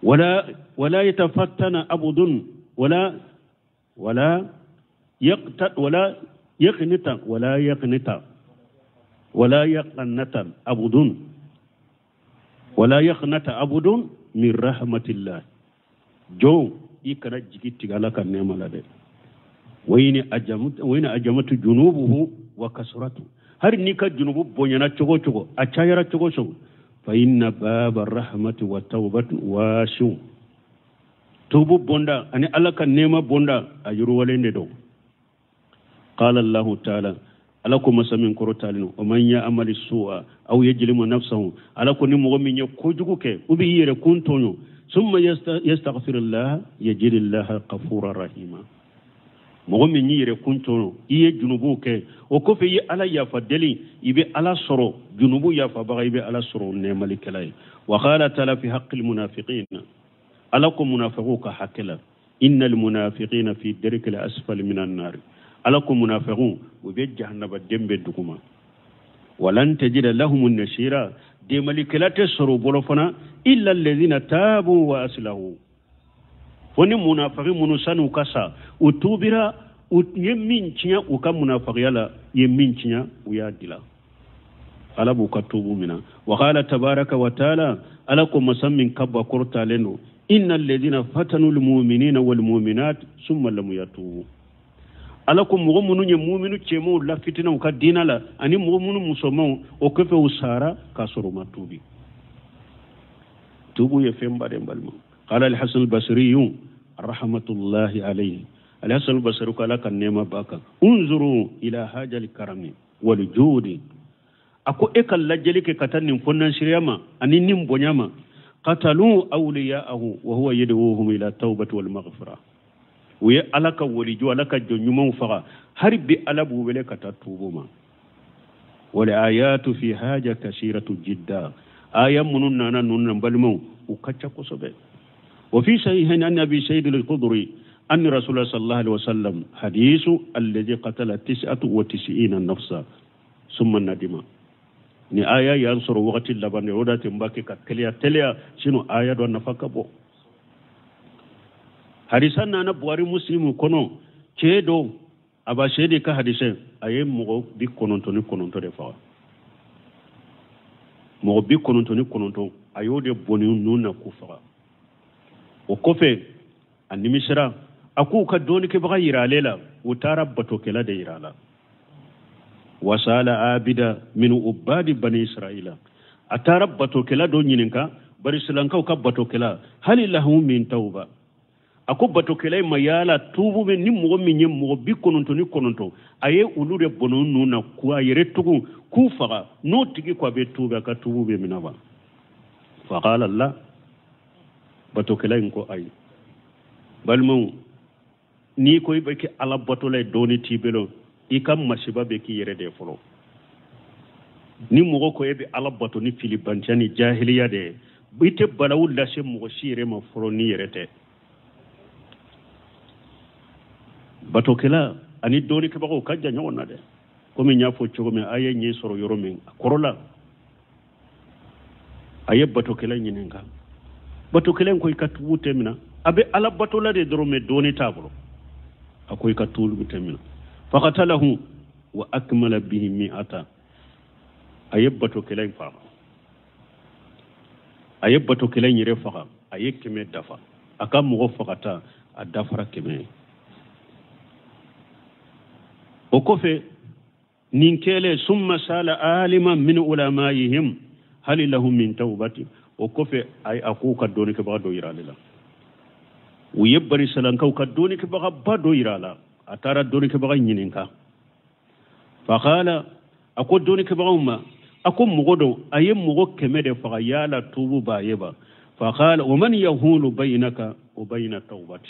wala yatafattana abudun wala yaqta wala yaqnita wala yaqnita wala yaqnata abudun wala yaqnata abudun min rahmatillah jo ikana jigiti gala kan ne malade wayni ajamatu junubuhu wa kasratu har ni ka junubu bonyana chogo a chayara chogo fa inna baba rahmati wa tawbati washu tubu bonda ani alaka nema bonda ayuru walende do qala allah ta'ala alakum masamin korotalino o man ya amali su'a aw yajlimu nafsahu alakum ni mo min ko juguke ubi yere kuntonyo summa yastaghfirullah yajidillah ghafurur rahima mogo min yire kuntono iye junubu ke o ko fe yi ala ya fadeli ibe ala soro junubu ya fa baga ibe ala soro ne malikalay wa qala ta'ala fi haqqil munafiqin alakum munafiquka hakala innal munafiqina fi darkil asfali minan nar alakum munafiqun wa bi jahannaba dembe duguma walan tajida lahum an-nashira de malikalate soro bolofana illa alladhina tabu wa aslahu woni munafaqi munusanu kasa utubira yemminchinya uka munafaqiyala yemminchinya uyadila alabu katubu mina wa qala tabaraka wa taala alakum masammin kabba qurta lenu innal ladina fatanu lil mu'minina wal mu'minat summa lam yatubu alakum mu'minu nye mu'minu chemo la fitina uka dinala ani mu'minu musomo o kefe usara kasoro matubi tubu ye femba de balma قال الحسن البصري رحمة الله عليه الحسن البصري قال كان نيما باكا انظروا إلى هذا الكرم والجود أكو إكال لجلك كتن فنان شريما أني نم بنياما قتلوا أولياءه وهو يدعوهم إلى التوبة والمغفرة ويألك ولجو لك جنيمون فغا هرب ألبه ولك تتوبما والآيات في حاجة كثيرة جدا آية مننا ننن بالمو وكتشك صبي وفي صحيح أن أبي سيد الخضري أن رسول الله صلى الله عليه وسلم حديث الذي قتل 99 نفسا ثم الندم ni aya yansor wakati labande wodate mbake ka telia sino aya do nafaka bo hadisan na buari muslimu kono ceedo aba shede ka hadise aye mo bi kononto de fa mo bi kononto ayode boni nuna kufa o kofe animisra aku ka doni ke baga yiralela utara bato kela de yirala wasala abida min ubadi bani israila atara bato kela do nyininka bari silanka ka bato kela halilahu min tauba ako bato kela mayala tubu be ni mo min nyem mo bi kononto aye ulude bono nuna ku ayere tugu ku faga no tigi ko be tuba ka tubu be minaba faqala allah bato kela ko ay balmo ni koy be ki ala bato lay doni tibelo ikam masiba be ki yere de folo ni mo ko ebe ala bato ni filibantiani jahiliya de bite balawul la se mo shire ma folo ni yerete bato kala ani doni ke bako kanja nyona de ko mi nyafo chogo me aye nyi soro yoro men korola aye bato kala nyininga bato kala ko ikatu temina abe ala bato la de doro me doni tabro akoy ka tulu temina faqatalahu wa akmala bihi mi'ata ayyabato kelay fa ayyabato kelay yire faqa ayyekeme dafa aka mo faqata adafara keme o kofe ninkele summa sala aliman min ulamaihim hal lahum min tawbati o kofe ay akuka doni ke ba do irala o yebbari salanka ka doni ke ba do irala atara doni ke baga nyininka faqala ako doni ke baga umma ako mugodo aye mugo kemede faga yala tubu ba yeba faqala wa man yahulu bainaka wa baina tawbati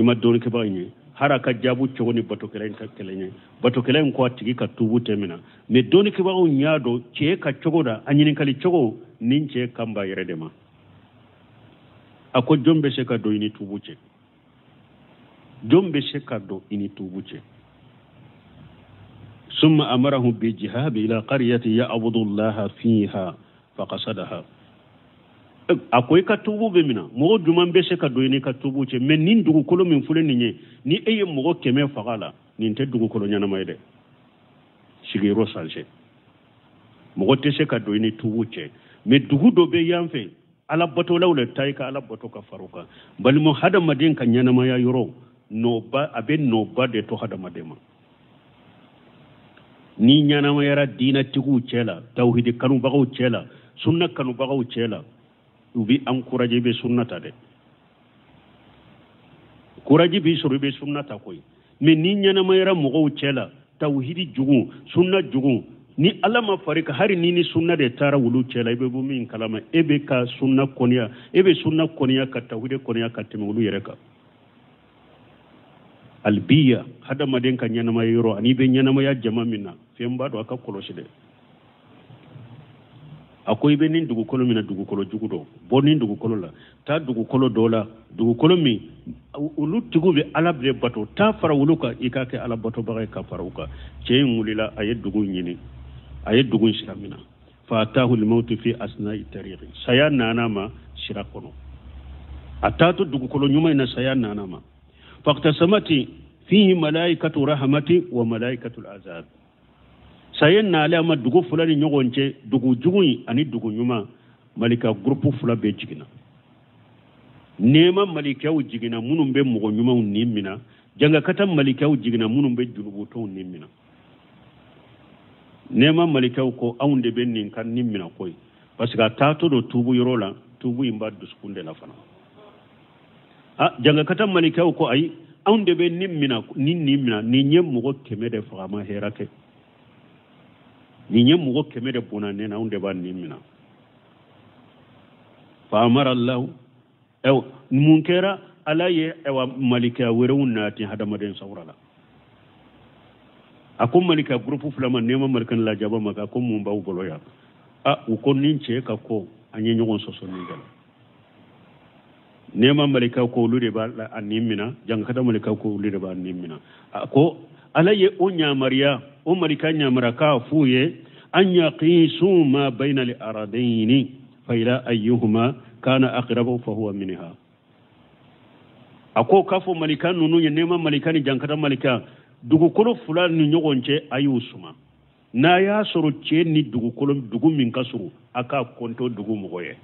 ima doni ke baga nyi haraka jabu chogoni bato kelen ka kelenye bato kelen ko atigi ka tubu temina me doni ke baga nyado che ka chogoda anyininka li chogo ninche kamba yeredema ako jombe se ka do ini tubu che jombe shekado ini tubuche summa amarahu bi jihad ila qaryati ya'budu allaha fiha faqasadaha akoy ka tubu be mina mo juman be shekado ini ka tubuche men nin dugu kolo min fule ninye ni eye mo keme fagala nin te dugu kolo nyana mayde shigiro salje mo te shekado ini tubuche me dugu do be yamfe ala bato lawle tayka ala bato ka faruka bal mo hada madin kan nyana maya yoro noba abe noba de to hada madema ni nyana mayara dina tigu chela tauhid kanu bagaw chela sunna kanu bagaw chela ubi encourager be sunnata de courage bi suru be sunnata koy me ni nyana mayara mo chela tauhid jugu sunna jugu ni alama farika hari ni sunna de tara wulu chela ibe bu min kalama ebe ka sunna konya ka tauhid konya ka temi wulu yereka albiya hada maden kan nyana mayiro ani be nyana maya jama minna femba do aka koloshide akoy be nin dugu kolo mina dugu kolo jugudo bonin dugu kolo la ta dugu kolo dola dugu kolo mi ulu tigube alabre bato ta fara wuluka ikake ala bato bagay ka faruka cey mulila ay dugu nyini ay dugu shiramina fatahu al-maut fi asna'i tariqi sayan nanama shirakono atatu dugu kolo nyuma ina sayan nanama faqtasamati fihi malaikatu rahmati wa malaikatul azab sayen na alama dugu fulani nyogonche dugu jugun ani dugu nyuma malika grupu fula be jigina nema malika u jigina munum be mugo nyuma nimina janga kata malika u jigina munum be junubu to nimina nema malika ko aunde be nin kan nimina koy parce que tato do tubu yorola tubu imba duskunde la fana janga kata malika ko ay aunde be nimina ni nyem mugo kemede fama herake ni nyem mugo kemede bona nena aunde ba nimina فأمر الله أو منكرا على أو ملكا وروناتي هذا مدين صورة أكون ملكا جروب فلما نيما ملكا لا جابا ما أكون مباو بلويا وكون نينشي كاكو أني نيون سوسو نيجال نيما ملكا كو لوري با أنيمنا جانكتا ملكا كو لوري با أنيمنا أكو على أنيا مريا ملكا نيامرا كافوye أن يقيسوا ما بين الأرضين فإلى أيهما كان أقرب فهو منها أكو كافو ملكا نونو ينما ملكا جانكتا ملكا dugu kolo fula ni ɲɔgɔn cɛ a y'o suma n'a y'a sɔrɔ cɛ ni dugu min ka surun a k'a kɔnto dugu mɔgɔ ye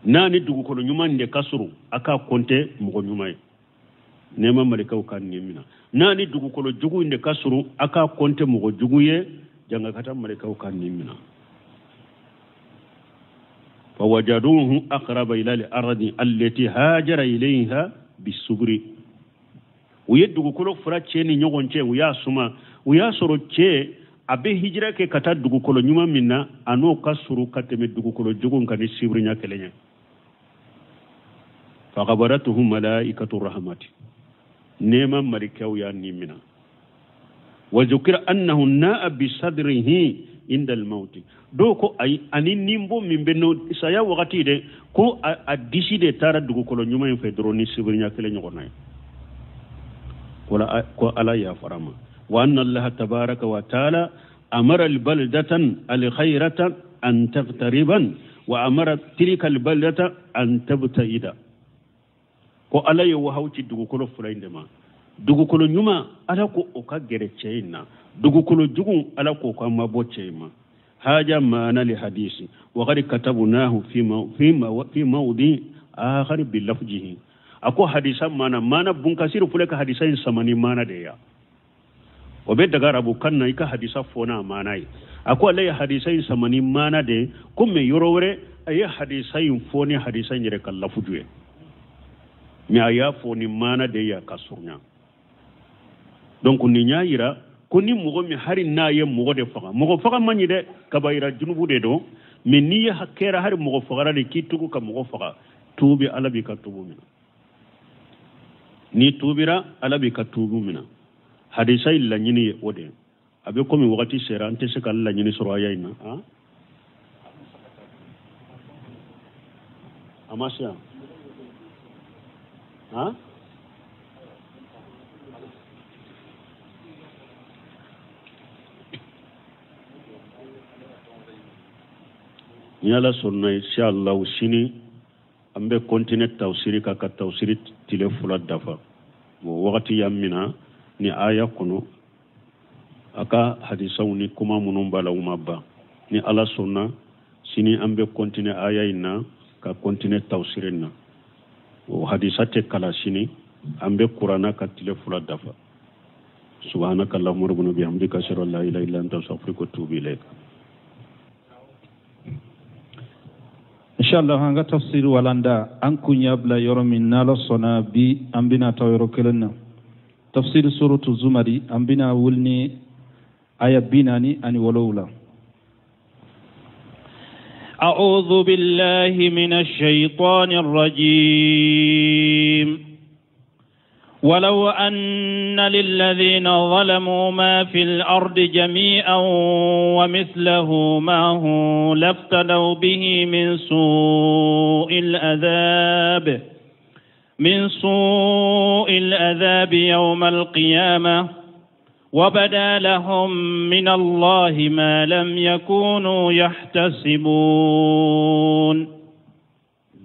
n'a ni dugukolo ɲuman de ka surun a k'a kɔnte mɔgɔ ɲuman ye nɛɛma malikaw ka nin mina n'a ni dugukolo jugu de ka surun a k'a kɔnte mɔgɔ jugu ye jangakata malikaw ka nin mina فوجدوه أقرب إلى الأرض التي هاجر إليها بالصبر ويدغو كلو فرا تشيني نيغون تشي ويا سما ويا سورو تشي ابي هجره كي كاتا دغو كلو نيما منا انو كسرو كاتمي دغو كلو جوغون كاني سيبرنيا كلينيا فخبرتهم ملائكه الرحمه نيما ملكاو يا نيمنا وذكر انه ناء بصدره عند الموت دوكو اي اني نيمبو من بنو سايا وقتي دي كو اديسي دي تارا دغو كلو نيما يفدروني سيبرنيا كلينيا غوناي ولا ألا يا فرما وأن الله تبارك وتعالى أمر البلدة الخيرة أن تقتربا وأمر تلك البلدة أن تبتعد وألا يوهوتي دغوكولو فلايندما دغوكولو نيما ألا كو أوكا غيرتشينا دغوكولو جوغون ألا كو كما بوتشيما هذا معنى الحديث وقد كتبناه في موضع آخر بلفظه ako hadisa mana bunkasiru fuleka hadisa in samani mana de ya obe daga rabu kanna ika hadisa fona mana yi ako alai hadisa in samani mana de kuma yorowre ayi hadisa in foni hadisa in kallafu juye mi aya foni mana de ya kasurnya donc ni nyaayira ko ni mugo mi hari na ye mugo de faga manyi de kabayira junubu de do mi ni ya hakera hari mugo faga de kitugo ka mugo faga tubi alabi ka tubu mina ni tubira alabi ka tubu mina hadisa illa nyini ode abe komi wakati sera ante se kala nyini soro ayina ha amasya ha yala sunna inshallah usini ambe continue tawsiri ka tawsiri tile fula dafa mo wakati yamina ni aya kuno aka hadisaw ni kuma munun bala umabba ni ala sunna sini ambe continue aya ina ka continue tawsirinna o hadisate kala sini ambe qur'ana ka tile fula dafa subhanaka allahumma rabbana bihamdika ashhadu an la ilaha illa anta astaghfiruka wa atubu ilayk inshallah hanga tafsir walanda an kunya bla yoro min nalo sona bi ambina tawero kelenna tafsir suratu zumari ambina wulni aya binani ani walawla أعوذ بالله من الشيطان الرجيم ولو أن للذين ظلموا ما في الأرض جميعا ومثله معه لافتدوا به من سوء العذاب يوم القيامة وبدا لهم من الله ما لم يكونوا يحتسبون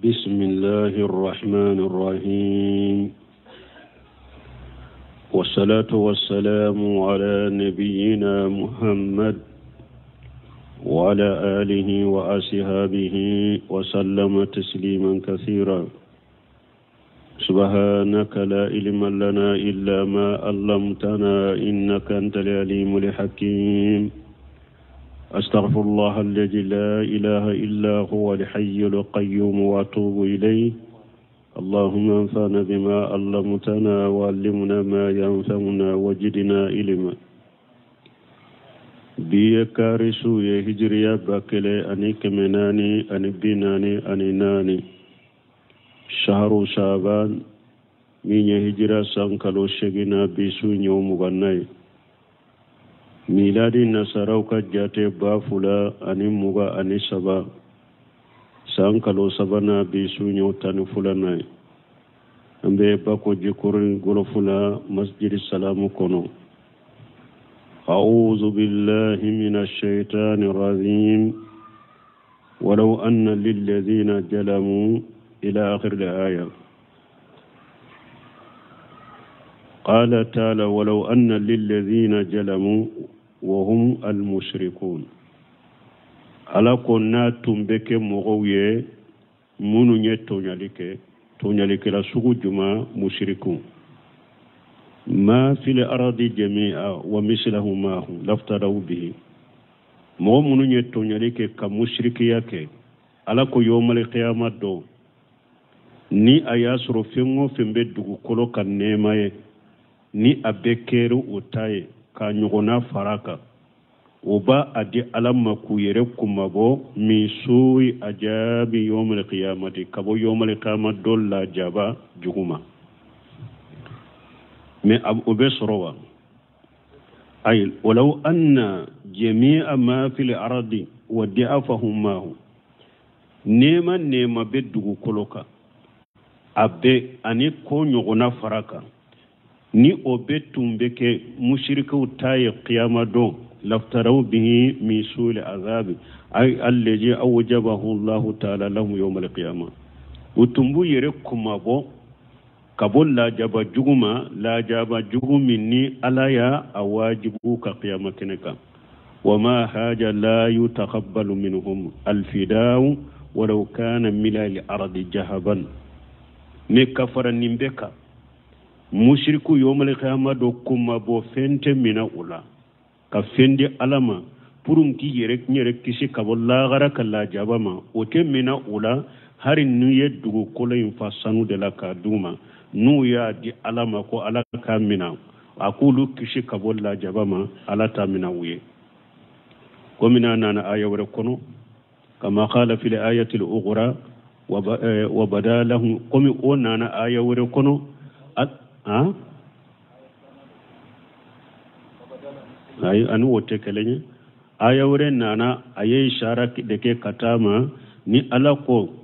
بسم الله الرحمن الرحيم والصلاة والسلام على نبينا محمد وعلى آله وأصحابه وسلم تسليما كثيرا سبحانك لا علم لنا إلا ما علمتنا إنك أنت العليم الحكيم أستغفر الله الذي لا إله إلا هو الحي القيوم وأتوب إليه اللهم انفعنا بما علمتنا وعلمنا ما ينفعنا وزدنا علما biye karisu ye hijriya bakele ani kemenani ani binani ani nani shahru shaban minye hijira sankalo shegina bisu nyomu ganai miladi nasarau ka jate bafula ani muga ani saba sankalo sabana bisu nyotani fulanai ambe bako jikurin golofula masjid salamu kono. أعوذ بالله من الشيطان الرجيم ولو أن للذين ظلموا إلى آخر الآية قال تعالى ولو أن للذين ظلموا وهم المشركون على كنا تنبك مغوية منو تونيالك لا سوق جماعة مشركون ما في الأرض جميعا ومثله معه لافتروا به مؤمن يتونيالك كمشركيك على كو يوم القيامة دو ni ayasro fengo fembe dugu kolo kan nemaye ni abekeru utaye ka nyogona faraka oba adi alamma ku yere kumabo mi suyi ajabi yawm alqiyamati kabo yawm alqiyamah dolla jaba juguma mais obesrowa ay walaw anna jami'a ma fil ardi wa di'afahum ma nema beddugu koloka abbe ani ko nyogona faraka ni obetumbe ke mushrikau taye qiyama do laftaraw bihi min sul azab ay allazi awjabahu Allah ta'ala lahum yawm al-qiyamah utumbu yere kumabo kabol la jaba jugumi ni alaya awajibu ka qiyama keneka wama haja la yutakabbalu minhum alfidau walau kana milal ardi jahaban me kafara nimbeka mushriku yawmal qiyama do kuma bo fente mina ula ka fendi alama purum ki yerek nyerek kisi kabol la gara kala jabama o te mina ula hari nuye dugu kolayin fasanu de la kaduma nu ya di alama ko alaka mina akulu kishi kabolla jabama alata mina wuye ko mina nana aya wara kono kama qala fil ayati al ukhra wa badalahum komi onana aya wara kono ay anu wote kelenye aya wara nana ayi sharaki deke katama ni alako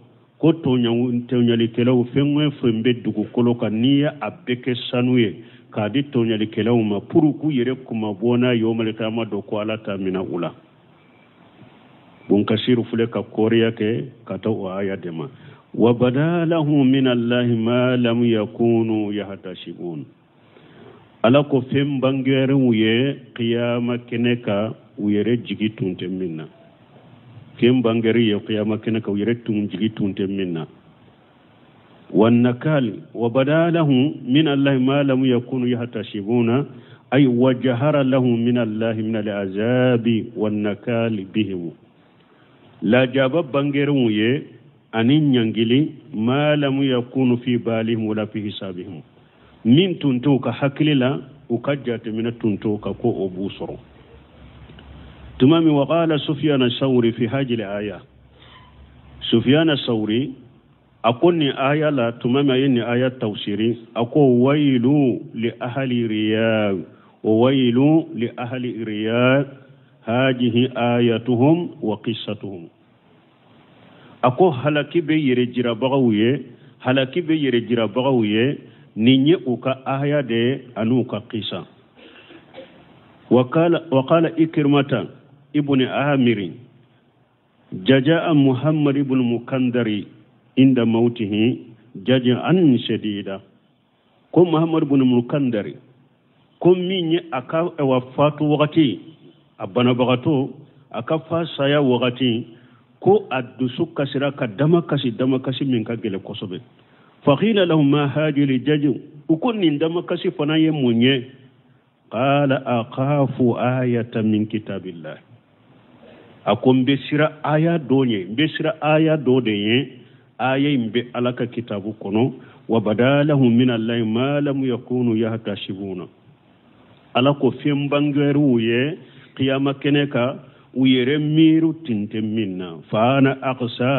ko tonyali kelaw fenwe fembe dugu koloka niya abeke sanuye kadi tonyali kelaw ma puruku yere kuma bona yawmal qiyamah do ko alata mina ula bun kasiru fule ka koriya ke kata o aya dema wa badalahu min allahi ma lam yakunu yahtasibun ala ko fem bangere wuye qiyama keneka uyere jigi tunte minna kem bangari ya qiyama kenaka wiretum jigitun temminna wan nakal wa badalahu min allahi ma lam yakunu yahtasibuna ay wajhara lahu min allahi min al'azabi wan nakal bihim la jaba bangeru ye anin nyangili ma lam yakunu fi balihim wala fi hisabihim min tuntu ka haklila ukajjata min tuntu ka ko obusoro تمامي وقال سفيان الثوري في هذه الآية سفيان الثوري أقولني آية لا تمامي إني آية توسيري أقول ويل لأهل رياض وويل لأهل رياض هذه آياتهم وقصتهم أقول هلكي بيرجر بغوية نيني أوكا آية دي أنوكا قصة وقال إكرمة ابن آمر جاء محمد بن مكندر عند موته جاء شديدا كم محمد بن مكندر كم من أكا وفات وقتي أبنا بغتو أكا فاسايا وقتي كو أدسو كسرا دمكسي من كجل كوسبه فقيل لهم ما هاجي لجاج وكن دمكسي فناي منيه قال أخاف آية من كتاب الله أكون بسرا آية دوني آية بألك كتاب كنو وبدالهم من الله ما لم يكونوا يهتشبون ألكو فيم بانغروية qiyama keneka uyere miru tinte minna fa ana aqsa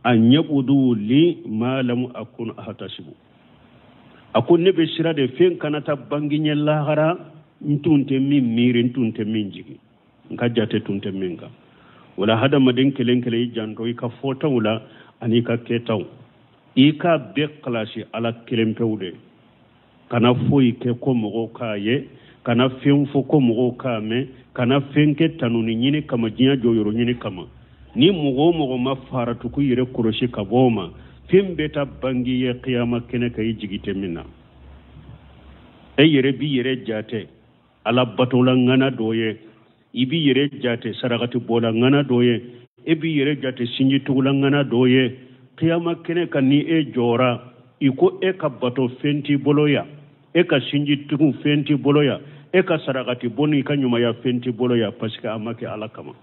an yabudu li ma lam akun ahtasibu akun ne be sirade fen kanata banginye lahara ntunte min miri ntunte min jigi nkajate tunte minga wala hada maden kelenkele janto ika fota wala ani ka ketaw ika be klasi ala kelempewde kana foyi ke ko mogo kaye kana fen fo ko mogo kame kana fenke tanuni nyine kama jinya joyoro nyine kama ni mogo ma faratu ku yire koroshi kaboma fen beta bangi ye qiyama kene kay jigite minna e yire bi yire jate ala batola ngana doye ibi yire jate saragati bola ngana doye ebi yire jate sinji tugula ngana doye qiyama kene kan ni e jora iko e ka bato fenti boloya e ka sinji tugu fenti boloya e ka saragati boni ka nyuma ya fenti boloya paska amake alakama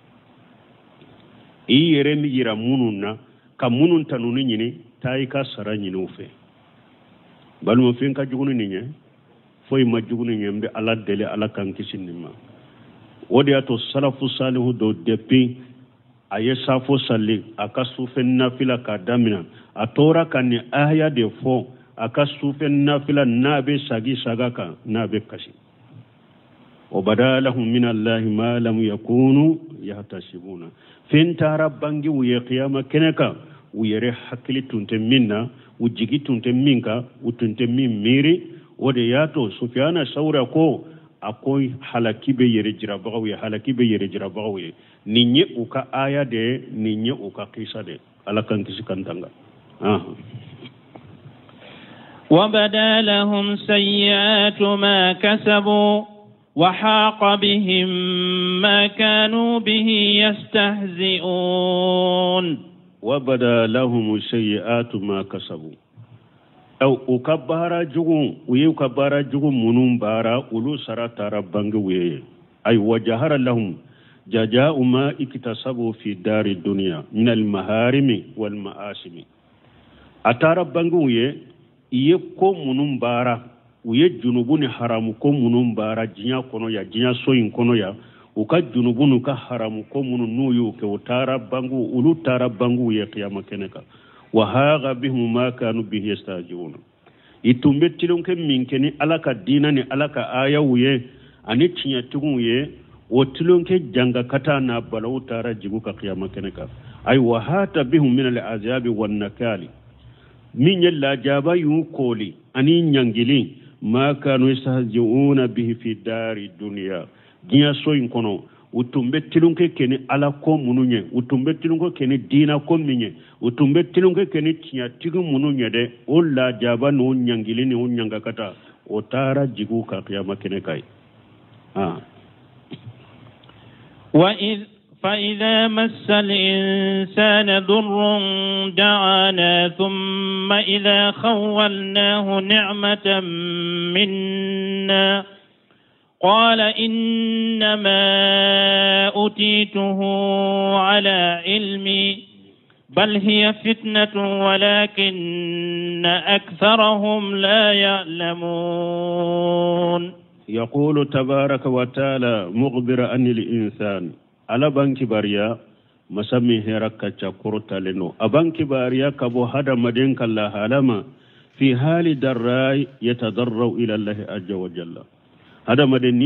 i yire mi yira mununa ka munun tanuni nyini tayi ka sara nyini ufe balmo fen ka jugunu ninye foy ma jugunu nyembe ala dele ala kan kisinima wodi ato salafu salihu do depi aye safo salli aka sufen nafila ka damina atora kan aya de fo aka sufen nafila nabe sagi sagaka nabe kashi وبدالهم من الله ما لم يكونوا يحتسبون فين ترى بانغي ويا قيامه كنكا ويري حكلي تنتمنا وجيغي تنتمينكا وتنتمين ميري ودياتو سفيان سوركو akoy halakibe yere jira bagawi halakibe yere jira bagawi ninye uka aya de ninye uka kisa de alakan kisikantanga وبدا لهم سيئات ما كسبوا وحاق بهم ما كانوا به يستهزئون وبدا لهم سيئات ما كسبوا أو أكبر جوم ويكبر جوم منون بارا أولو سرات ربانغ ويه أي وجهر لهم جزاء ما اكتسبوا في دار الدنيا من المهارم والمآسم أتارا بانغ ويه يكو منون بارا uye junubuni haramu ko munun bara jinya kono ya jinya soyin kono ya uka junubunu ka haramu ko munun nuyu ke utara bangu ulu tara bangu ye qiyama keneka wa haga bihum ma kanu bihi yastajuna itumbe tilonke minkeni alaka dina ni alaka aya uye ani tinya tugu ye o tilonke janga kata na balaw tara jigu ka qiyama keneka ay wa hata bihum min al azabi wan nakali min yalla jaba yu koli ani nyangili ما كانوا يستهزئون به في دار الدنيا جيا سوين كونو utumbettilun ke keni ala ko mununye utumbettilun ko keni dina ko minye utumbettilun ke keni tinya tigu mununye de olla jaba no nyangili ni unyanga kata otara jigu ka qiyama kene kai فإذا مس الإنسان ضر دعانا ثم إذا خولناه نعمة منا قال إنما أوتيته على علمي بل هي فتنة ولكن أكثرهم لا يعلمون يقول تبارك وتعالى مخبر عن الإنسان على بانك باريا مسمي هركا تشكرت لنو أبانك باريا كبو هذا مدينك الله لما في حال دراي يتضرع إلى الله عز وجل هذا مدين